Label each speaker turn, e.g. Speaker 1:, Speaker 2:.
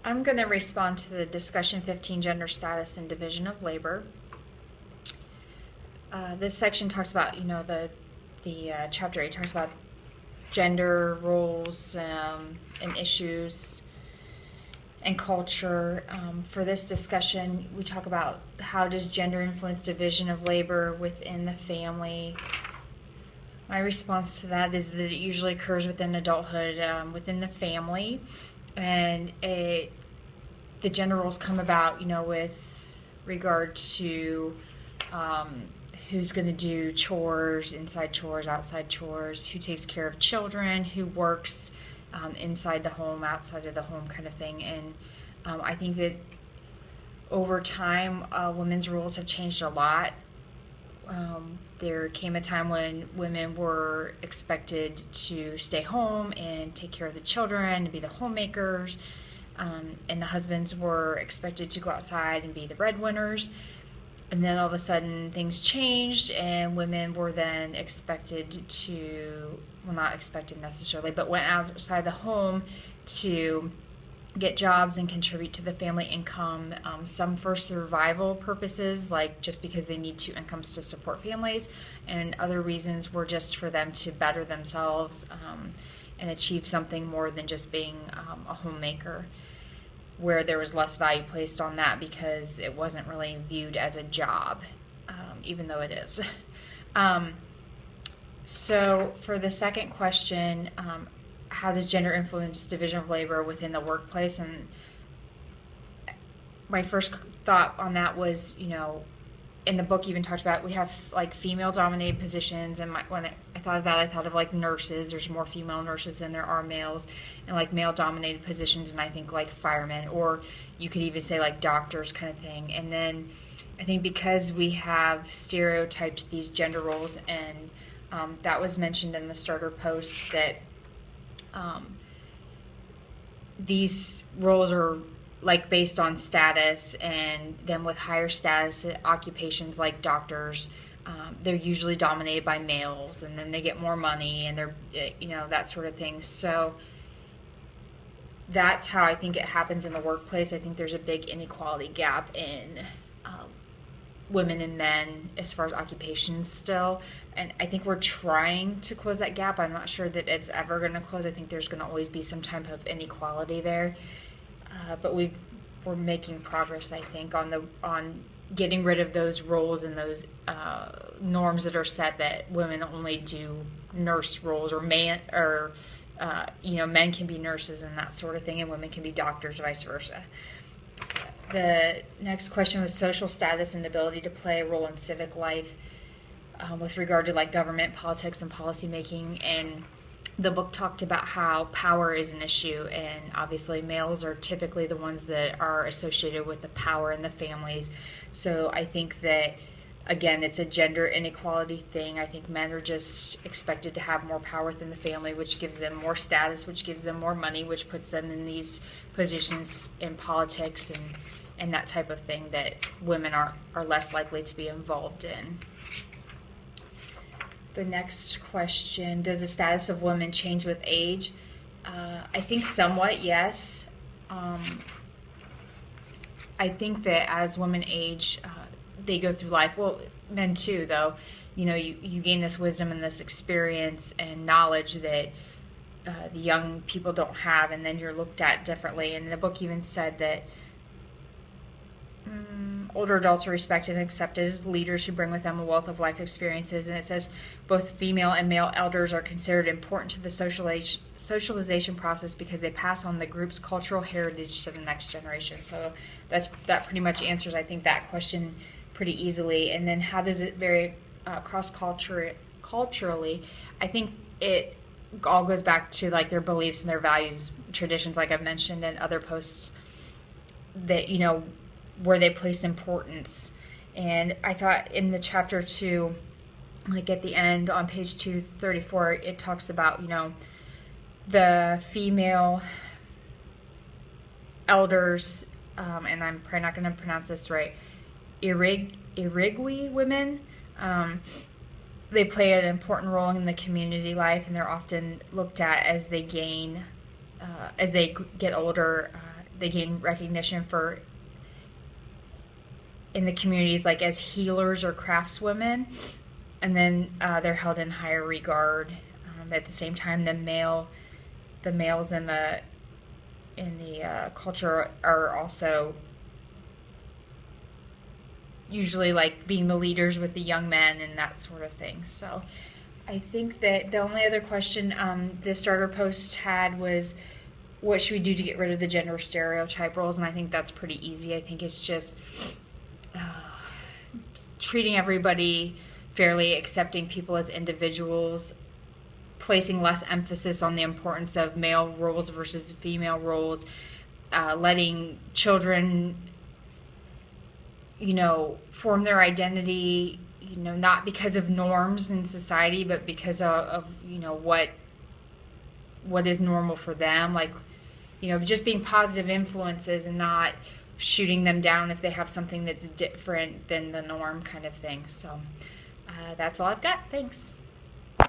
Speaker 1: I'm going to respond to the discussion 15, gender status and division of labor. This section talks about, the chapter 8 talks about gender roles and issues and culture. For this discussion, we talk about how does gender influence division of labor within the family. My response to that is that it usually occurs within adulthood, within the family, and the gender roles come about, with regard to who's going to do chores, inside chores, outside chores, who takes care of children, who works inside the home, outside of the home kind of thing. And I think that over time, women's roles have changed a lot. There came a time when women were expected to stay home and take care of the children and be the homemakers, and the husbands were expected to go outside and be the breadwinners. And then all of a sudden things changed, and women were then expected to, well, not expected necessarily, but went outside the home to get jobs and contribute to the family income, some for survival purposes, like just because they need two incomes to support families, and other reasons were just for them to better themselves and achieve something more than just being a homemaker, where there was less value placed on that because it wasn't really viewed as a job, even though it is. So for the second question, how does gender influence division of labor within the workplace? And my first thought on that was, in the book even talked about, we have like female dominated positions, and when I thought of that, I thought of like nurses. There's more female nurses than there are males, and like male dominated positions, and I think like firemen, or you could even say like doctors kind of thing. And then I think because we have stereotyped these gender roles, and that was mentioned in the starter post, that these roles are like based on status, and then with higher status occupations like doctors, they're usually dominated by males, and then they get more money, and they're, that sort of thing. So that's how I think it happens in the workplace. I think there's a big inequality gap in women and men as far as occupations still, and I think we're trying to close that gap. I'm not sure that it's ever going to close. I think there's going to always be some type of inequality there, but we're making progress, I think, on getting rid of those roles and those norms that are set that women only do nurse roles, or men can be nurses and that sort of thing, and women can be doctors, vice versa. The next question was social status and the ability to play a role in civic life with regard to like government, politics, and policy making. And the book talked about how power is an issue, and obviously males are typically the ones that are associated with the power in the families. So I think that, again, it's a gender inequality thing. I think men are just expected to have more power within the family, which gives them more status, which gives them more money, which puts them in these positions in politics and that type of thing that women are less likely to be involved in. The next question, does the status of women change with age? I think somewhat, yes. I think that as women age, they go through life. Well, men too, though. You gain this wisdom and this experience and knowledge that the young people don't have, and then you're looked at differently. And the book even said that older adults are respected and accepted as leaders who bring with them a wealth of life experiences. And it says both female and male elders are considered important to the socialization process because they pass on the group's cultural heritage to the next generation. So that pretty much answers, I think, that question pretty easily. And then how does it vary culturally? I think it all goes back to like their beliefs and their values, traditions, like I've mentioned in other posts, that where they place importance. And I thought in the chapter 2, like at the end on page 234, it talks about the female elders, and I'm probably not going to pronounce this right, Irigwe women. They play an important role in the community life, and they're often looked at as they get older, they gain recognition for in the communities, like as healers or craftswomen, and then they're held in higher regard. At the same time, the males in the culture are also usually like being the leaders with the young men and that sort of thing. So I think that the only other question the starter post had was, what should we do to get rid of the gender stereotype roles? And I think that's pretty easy. I think it's just treating everybody fairly, accepting people as individuals, placing less emphasis on the importance of male roles versus female roles, letting children, form their identity, not because of norms in society, but because of what is normal for them. Like, just being positive influences and not shooting them down if they have something that's different than the norm kind of thing. So that's all I've got. Thanks.